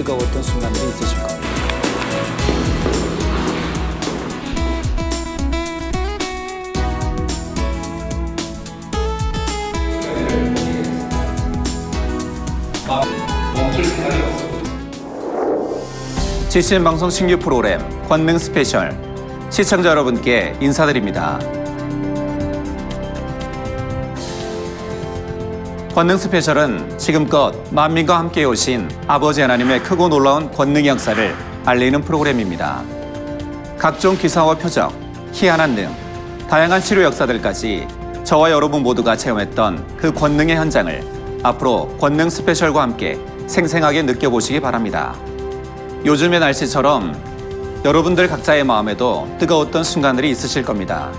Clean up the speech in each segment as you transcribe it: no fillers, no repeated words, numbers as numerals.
뜨거웠던 순간들이 있으실 겁니다. GCN 방송 신규 프로그램 권능 스페셜 시청자 여러분께 인사드립니다. 권능 스페셜은 지금껏 만민과 함께 오신 아버지 하나님의 크고 놀라운 권능의 역사를 알리는 프로그램입니다. 각종 기사와 표적, 희한한 능, 다양한 치료 역사들까지 저와 여러분 모두가 체험했던 그 권능의 현장을 앞으로 권능 스페셜과 함께 생생하게 느껴보시기 바랍니다. 요즘의 날씨처럼 여러분들 각자의 마음에도 뜨거웠던 순간들이 있으실 겁니다.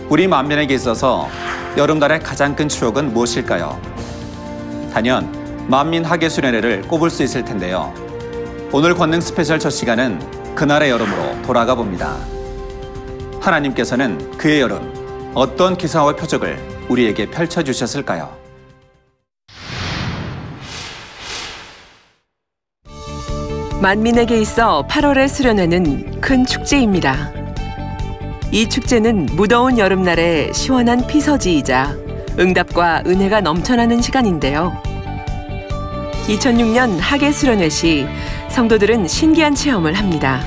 우리 만민에게 있어서 여름날의 가장 큰 추억은 무엇일까요? 단연 만민 하계수련회를 꼽을 수 있을 텐데요. 오늘 권능 스페셜 첫 시간은 그날의 여름으로 돌아가 봅니다. 하나님께서는 그의 여름, 어떤 기사와 표적을 우리에게 펼쳐주셨을까요? 만민에게 있어 8월의 수련회는 큰 축제입니다. 이 축제는 무더운 여름날의 시원한 피서지이자 응답과 은혜가 넘쳐나는 시간인데요. 2006년 하계 수련회 시 성도들은 신기한 체험을 합니다.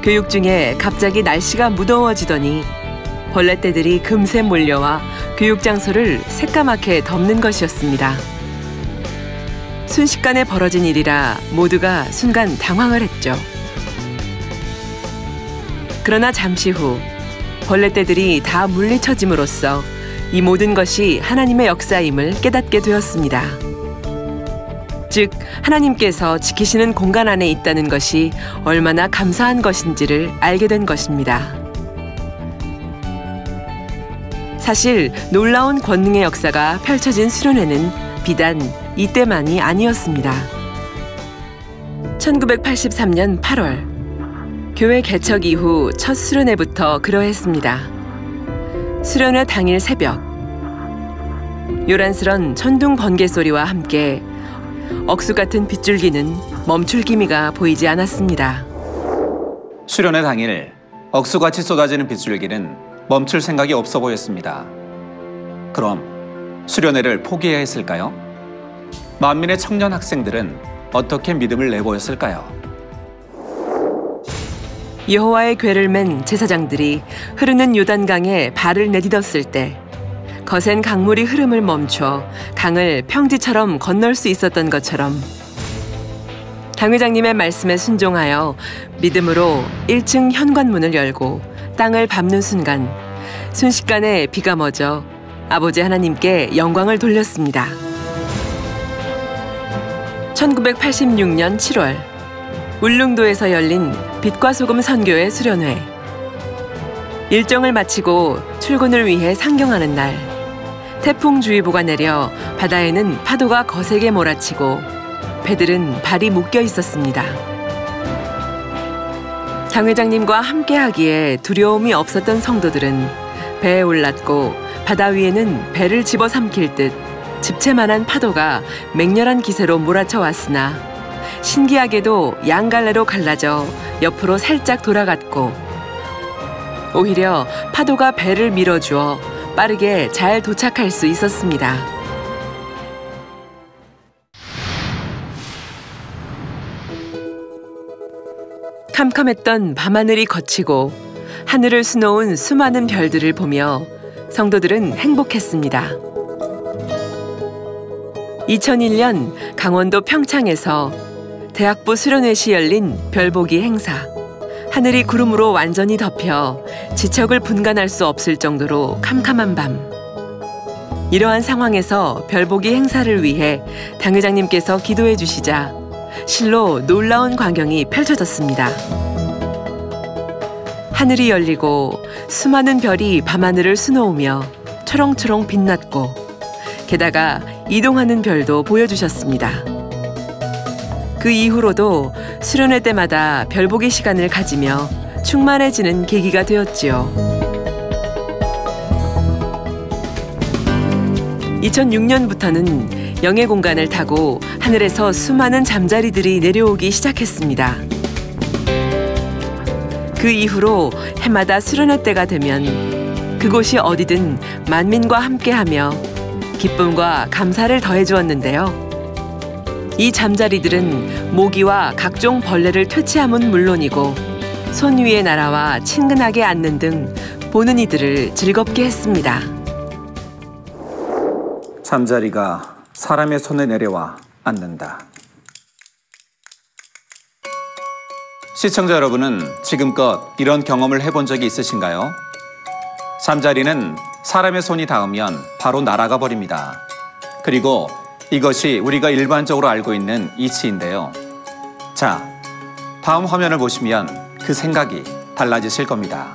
교육 중에 갑자기 날씨가 무더워지더니 벌레떼들이 금세 몰려와 교육 장소를 새까맣게 덮는 것이었습니다. 순식간에 벌어진 일이라 모두가 순간 당황을 했죠. 그러나 잠시 후 벌레떼들이 다 물리쳐짐으로써 이 모든 것이 하나님의 역사임을 깨닫게 되었습니다. 즉, 하나님께서 지키시는 공간 안에 있다는 것이 얼마나 감사한 것인지를 알게 된 것입니다. 사실 놀라운 권능의 역사가 펼쳐진 수련회는 비단 이때만이 아니었습니다. 1983년 8월, 교회 개척 이후 첫 수련회부터 그러했습니다. 수련회 당일 새벽, 요란스런 천둥 번개 소리와 함께 억수 같은 빗줄기는 멈출 기미가 보이지 않았습니다. 수련회 당일 억수같이 쏟아지는 빗줄기는 멈출 생각이 없어 보였습니다. 그럼 수련회를 포기해야 했을까요? 만민의 청년 학생들은 어떻게 믿음을 내보였을까요? 여호와의 궤를 맨 제사장들이 흐르는 요단강에 발을 내딛었을 때 거센 강물이 흐름을 멈춰 강을 평지처럼 건널 수 있었던 것처럼 당 회장님의 말씀에 순종하여 믿음으로 1층 현관문을 열고 땅을 밟는 순간 순식간에 비가 멎어 아버지 하나님께 영광을 돌렸습니다. 1986년 7월 울릉도에서 열린 빛과 소금 선교회 수련회. 일정을 마치고 출근을 위해 상경하는 날, 태풍주의보가 내려 바다에는 파도가 거세게 몰아치고 배들은 발이 묶여 있었습니다. 당 회장님과 함께하기에 두려움이 없었던 성도들은 배에 올랐고 바다 위에는 배를 집어삼킬 듯 집채만한 파도가 맹렬한 기세로 몰아쳐 왔으나 신기하게도 양갈래로 갈라져 옆으로 살짝 돌아갔고 오히려 파도가 배를 밀어주어 빠르게 잘 도착할 수 있었습니다. 캄캄했던 밤하늘이 걷히고 하늘을 수놓은 수많은 별들을 보며 성도들은 행복했습니다. 2001년 강원도 평창에서 대학부 수련회 시 열린 별보기 행사. 하늘이 구름으로 완전히 덮여 지척을 분간할 수 없을 정도로 캄캄한 밤. 이러한 상황에서 별보기 행사를 위해 당 회장님께서 기도해 주시자 실로 놀라운 광경이 펼쳐졌습니다. 하늘이 열리고 수많은 별이 밤하늘을 수놓으며 초롱초롱 빛났고 게다가 이동하는 별도 보여주셨습니다. 그 이후로도 수련회 때마다 별보기 시간을 가지며 충만해지는 계기가 되었지요. 2006년부터는 영의 공간을 타고 하늘에서 수많은 잠자리들이 내려오기 시작했습니다. 그 이후로 해마다 수련회 때가 되면 그곳이 어디든 만민과 함께하며 기쁨과 감사를 더해주었는데요. 이 잠자리들은 모기와 각종 벌레를 퇴치함은 물론이고 손 위에 날아와 친근하게 앉는 등 보는 이들을 즐겁게 했습니다. 잠자리가 사람의 손에 내려와 앉는다. 시청자 여러분은 지금껏 이런 경험을 해본 적이 있으신가요? 잠자리는 사람의 손이 닿으면 바로 날아가 버립니다. 그리고 이것이 우리가 일반적으로 알고 있는 이치인데요. 자, 다음 화면을 보시면 그 생각이 달라지실 겁니다.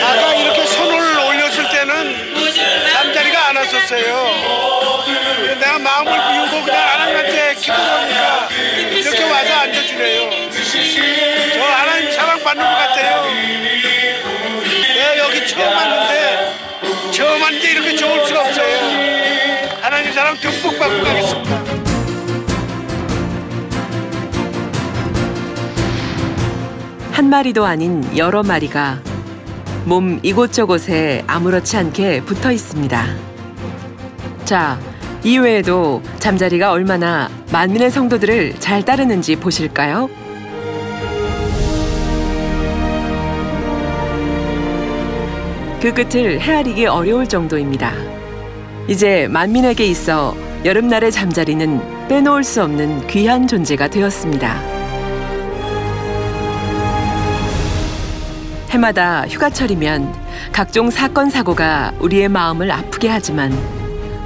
아까 이렇게 손을 올렸을 때는 잠자리가 안 왔었어요. 내가 마음을 비우고 그냥 하나님한테 기도하니까 이렇게 와서 앉아주네요. 저 하나님 사랑받는 것 같아요. 내가 여기 처음 왔는데 이렇게 좋을 수가 없어요. 하나님 사랑 듬뿍 받고 가겠습니다. 한 마리도 아닌 여러 마리가 몸 이곳저곳에 아무렇지 않게 붙어 있습니다. 자, 이외에도 잠자리가 얼마나 만민의 성도들을 잘 따르는지 보실까요? 그 끝을 헤아리기 어려울 정도입니다. 이제 만민에게 있어 여름날의 잠자리는 빼놓을 수 없는 귀한 존재가 되었습니다. 해마다 휴가철이면 각종 사건 사고가 우리의 마음을 아프게 하지만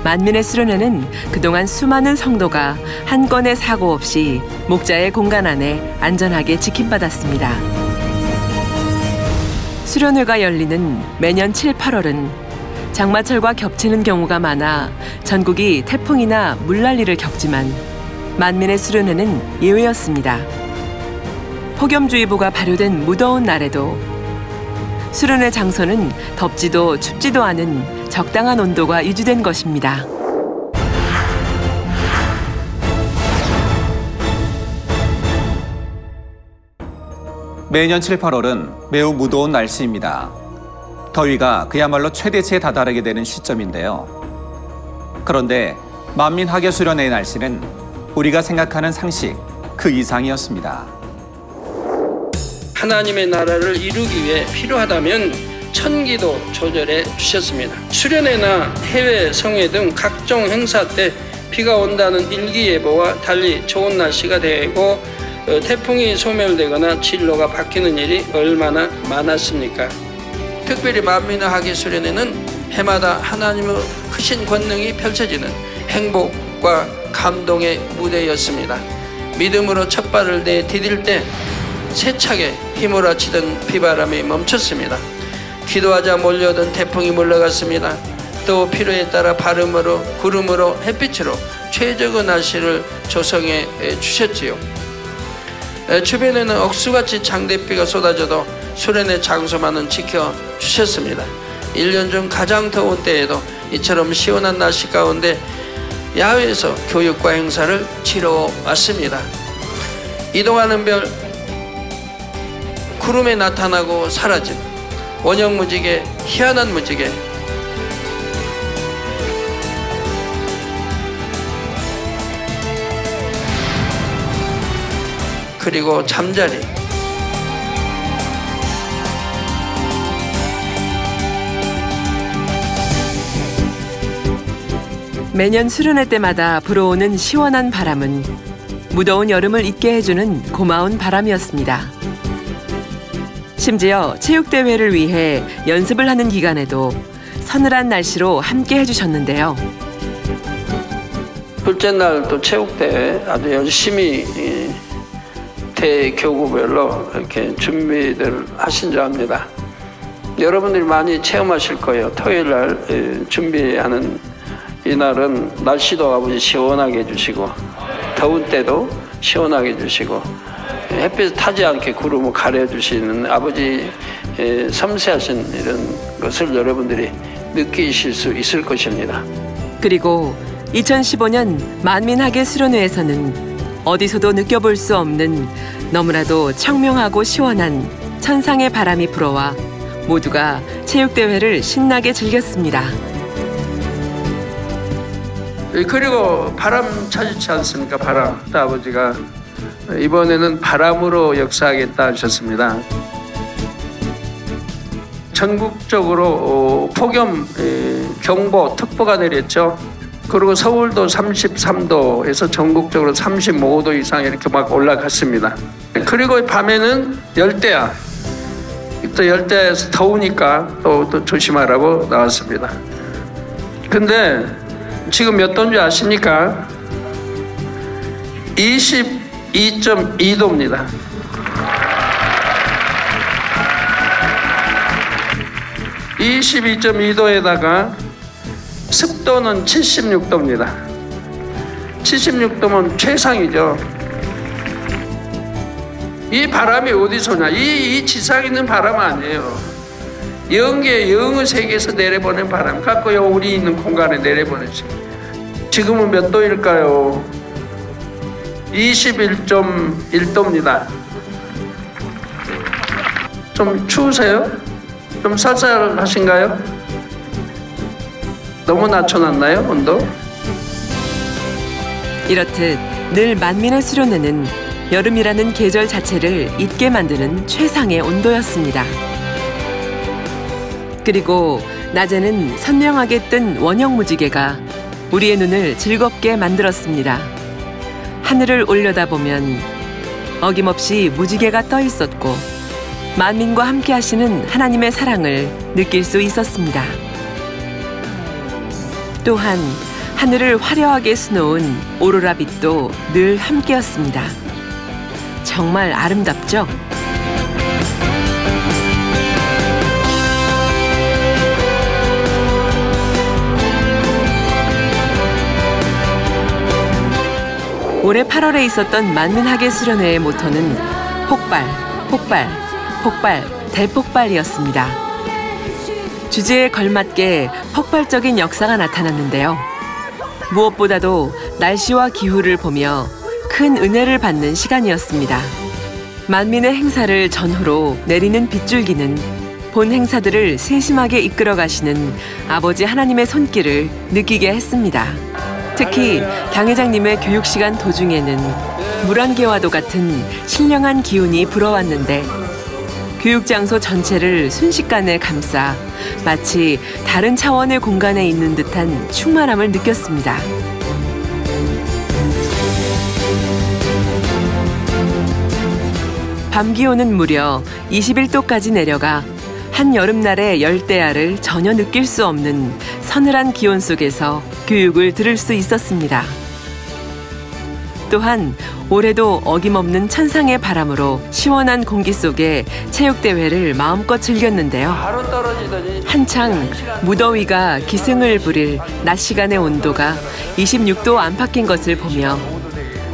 만민의 수련회는 그동안 수많은 성도가 한 건의 사고 없이 목자의 공간 안에 안전하게 지킴받았습니다. 수련회가 열리는 매년 7, 8월은 장마철과 겹치는 경우가 많아 전국이 태풍이나 물난리를 겪지만 만민의 수련회는 예외였습니다. 폭염주의보가 발효된 무더운 날에도 수련회 장소는 덥지도 춥지도 않은 적당한 온도가 유지된 것입니다. 매년 7, 8월은 매우 무더운 날씨입니다. 더위가 그야말로 최대치에 다다르게 되는 시점인데요. 그런데 만민학예수련회의 날씨는 우리가 생각하는 상식 그 이상이었습니다. 하나님의 나라를 이루기 위해 필요하다면 천기도 조절해 주셨습니다. 수련회나 해외 성회 등 각종 행사 때 비가 온다는 일기예보와 달리 좋은 날씨가 되고 태풍이 소멸되거나 진로가 바뀌는 일이 얼마나 많았습니까? 특별히 만민의 수련회는 해마다 하나님의 크신 권능이 펼쳐지는 행복과 감동의 무대였습니다. 믿음으로 첫 발을 내디딜 때 세차게 휘몰아치던 비바람이 멈췄습니다. 기도하자 몰려오던 태풍이 물러갔습니다. 또 필요에 따라 바람으로 구름으로 햇빛으로 최적의 날씨를 조성해 주셨지요. 주변에는 억수같이 장대비가 쏟아져도 수련회 장소만은 지켜주셨습니다. 1년 중 가장 더운 때에도 이처럼 시원한 날씨 가운데 야외에서 교육과 행사를 치러왔습니다. 이동하는 별, 구름에 나타나고 사라진 원형무지개, 희한한 무지개, 그리고 잠자리, 매년 수련회 때마다 불어오는 시원한 바람은 무더운 여름을 잊게 해주는 고마운 바람이었습니다. 심지어 체육대회를 위해 연습을 하는 기간에도 서늘한 날씨로 함께 해주셨는데요. 둘째 날 또 체육대회 아주 열심히 대교구별로 이렇게 준비를 하신 줄 압니다. 여러분들이 많이 체험하실 거예요. 토요일 날 준비하는 이날은 날씨도 아버지 시원하게 해주시고 더운 때도 시원하게 해주시고 햇빛 타지 않게 구름을 가려주시는 아버지 섬세하신 이런 것을 여러분들이 느끼실 수 있을 것입니다. 그리고 2015년 만민학예 수련회에서는 어디서도 느껴볼 수 없는 너무나도 청명하고 시원한 천상의 바람이 불어와 모두가 체육대회를 신나게 즐겼습니다. 그리고 바람 찾지 않습니까? 바람. 아버지가 이번에는 바람으로 역사하겠다 하셨습니다. 전국적으로 폭염 경보, 특보가 내렸죠. 그리고 서울도 33도에서 전국적으로 35도 이상 이렇게 막 올라갔습니다. 그리고 밤에는 열대야. 또 열대야에서 더우니까 또 조심하라고 나왔습니다. 근데 지금 몇 도인지 아십니까? 22.2도입니다. 22.2도에다가 습도는 76도입니다. 76도면 최상이죠. 이 바람이 어디서냐? 이 지상에 있는 바람 아니에요. 영의 세계에서 내려보낸 바람 갖고요, 우리 있는 공간에 내려보내지. 지금은 몇 도일까요? 21.1도입니다. 좀 추우세요? 좀 쌀쌀하신가요? 너무 낮춰놨나요, 온도? 이렇듯 늘 만민의 수련회는 여름이라는 계절 자체를 잊게 만드는 최상의 온도였습니다. 그리고 낮에는 선명하게 뜬 원형 무지개가 우리의 눈을 즐겁게 만들었습니다. 하늘을 올려다보면 어김없이 무지개가 떠 있었고 만민과 함께 하시는 하나님의 사랑을 느낄 수 있었습니다. 또한 하늘을 화려하게 수놓은 오로라 빛도 늘 함께였습니다. 정말 아름답죠? 올해 8월에 있었던 만민학예 수련회의 모토는 폭발, 폭발, 폭발, 대폭발이었습니다. 주제에 걸맞게 폭발적인 역사가 나타났는데요. 무엇보다도 날씨와 기후를 보며 큰 은혜를 받는 시간이었습니다. 만민의 행사를 전후로 내리는 빗줄기는 본 행사들을 세심하게 이끌어 가시는 아버지 하나님의 손길을 느끼게 했습니다. 특히 당회장님의 교육 시간 도중에는 물안개와도 같은 신령한 기운이 불어왔는데 교육 장소 전체를 순식간에 감싸 마치 다른 차원의 공간에 있는 듯한 충만함을 느꼈습니다. 밤 기온은 무려 21도까지 내려가 한 여름날의 열대야를 전혀 느낄 수 없는 서늘한 기온 속에서 교육을 들을 수 있었습니다. 또한 올해도 어김없는 천상의 바람으로 시원한 공기 속에 체육대회를 마음껏 즐겼는데요. 한창 무더위가 기승을 부릴 낮 시간의 온도가 26도 안팎인 것을 보며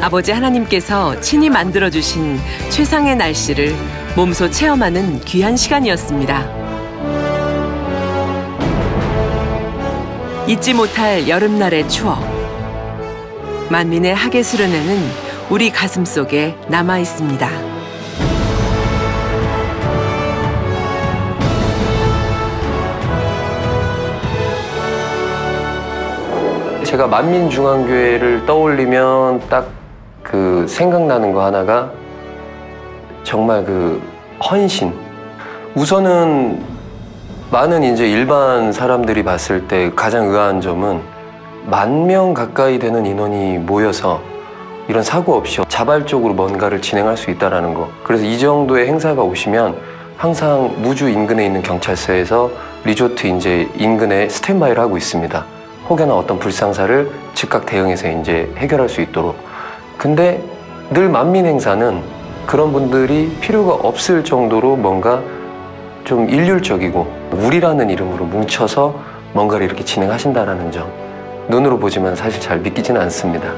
아버지 하나님께서 친히 만들어주신 최상의 날씨를 몸소 체험하는 귀한 시간이었습니다. 잊지 못할 여름날의 추억. 만민의 학예 수련회는 우리 가슴 속에 남아 있습니다. 제가 만민중앙교회를 떠올리면 딱 그 생각나는 거 하나가 정말 그 헌신. 우선은 많은 이제 일반 사람들이 봤을 때 가장 의아한 점은 10,000명 가까이 되는 인원이 모여서 이런 사고 없이 자발적으로 뭔가를 진행할 수 있다는 거. 그래서 이 정도의 행사가 오시면 항상 무주 인근에 있는 경찰서에서 리조트 이제 인근에 스탠바이를 하고 있습니다. 혹여나 어떤 불상사를 즉각 대응해서 이제 해결할 수 있도록. 근데 늘 만민 행사는 그런 분들이 필요가 없을 정도로 뭔가 좀 일률적이고 우리라는 이름으로 뭉쳐서 뭔가를 이렇게 진행하신다는 점. 눈으로 보지만 사실 잘 믿기지는 않습니다.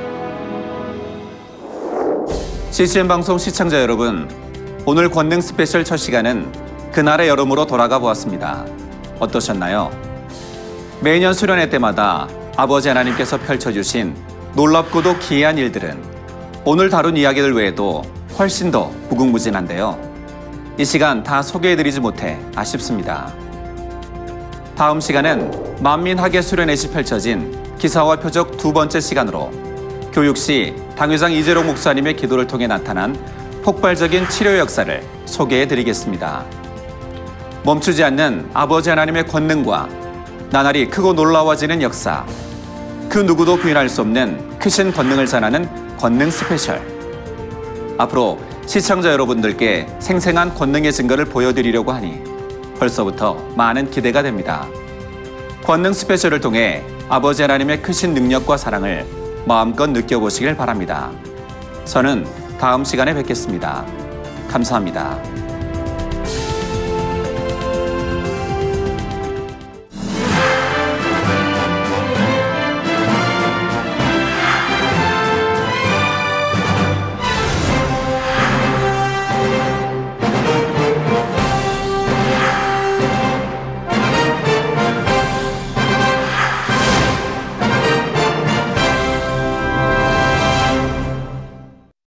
CCM 방송 시청자 여러분, 오늘 권능 스페셜 첫 시간은 그날의 여름으로 돌아가 보았습니다. 어떠셨나요? 매년 수련회 때마다 아버지 하나님께서 펼쳐주신 놀랍고도 기이한 일들은 오늘 다룬 이야기들 외에도 훨씬 더 무궁무진한데요. 이 시간 다 소개해드리지 못해 아쉽습니다. 다음 시간은 만민학예 수련회시 펼쳐진 기사와 표적 두 번째 시간으로 교육시 당회장 이재록 목사님의 기도를 통해 나타난 폭발적인 치료 역사를 소개해드리겠습니다. 멈추지 않는 아버지 하나님의 권능과 나날이 크고 놀라워지는 역사, 그 누구도 부인할 수 없는 크신 권능을 전하는 권능 스페셜. 앞으로 시청자 여러분들께 생생한 권능의 증거를 보여드리려고 하니 벌써부터 많은 기대가 됩니다. 권능 스페셜을 통해 아버지 하나님의 크신 능력과 사랑을 마음껏 느껴보시길 바랍니다. 저는 다음 시간에 뵙겠습니다. 감사합니다.